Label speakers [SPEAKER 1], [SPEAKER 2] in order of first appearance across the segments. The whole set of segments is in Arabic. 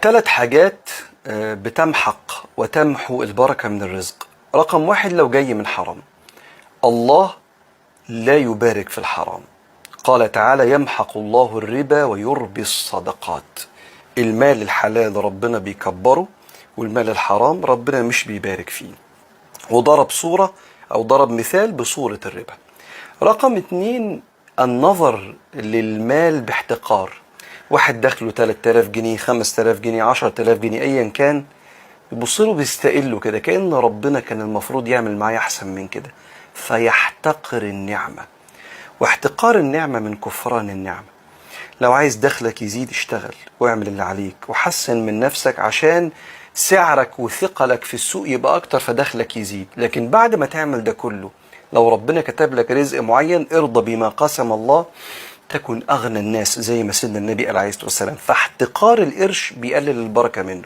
[SPEAKER 1] 3 حاجات بتمحق وتمحو البركة من الرزق. رقم 1، لو جاي من حرام. الله لا يبارك في الحرام. قال تعالى: يمحق الله الربا ويربي الصدقات. المال الحلال ربنا بيكبره، والمال الحرام ربنا مش بيبارك فيه. وضرب صورة أو ضرب مثال بصورة الربا. رقم 2، النظر للمال باحتقار. واحد دخله 3000 جنيه 5000 جنيه 10000 جنيه أيا كان، يبصله بيستقله كده، كأن ربنا كان المفروض يعمل معايا أحسن من كده، فيحتقر النعمة. واحتقار النعمة من كفران النعمة. لو عايز دخلك يزيد، اشتغل واعمل اللي عليك وحسن من نفسك عشان سعرك وثقلك في السوق يبقى أكتر فدخلك يزيد. لكن بعد ما تعمل ده كله، لو ربنا كتب لك رزق معين، ارضى بما قسم الله تكن أغنى الناس، زي ما سيدنا النبي قال عليه الصلاة والسلام. فاحتقار القرش بيقلل البركة منه.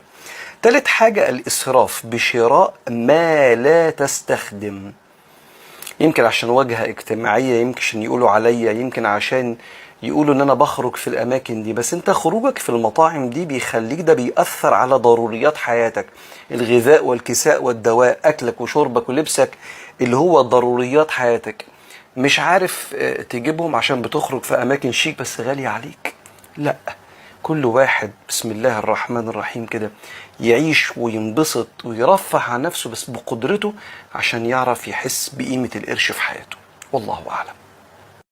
[SPEAKER 1] 3 حاجة، الإسراف بشراء ما لا تستخدم. يمكن عشان واجهة اجتماعية، يمكن عشان يقولوا عليا، يمكن عشان يقولوا ان انا بخرج في الاماكن دي. بس انت خروجك في المطاعم دي بيخليك، ده بيأثر على ضروريات حياتك، الغذاء والكساء والدواء، اكلك وشربك ولبسك اللي هو ضروريات حياتك. مش عارف تجيبهم عشان بتخرج في اماكن شيك بس غالية عليك. لا، كل واحد بسم الله الرحمن الرحيم كده يعيش وينبسط ويرفه عن نفسه بس بقدرته، عشان يعرف يحس بقيمة القرش في حياته. والله أعلم.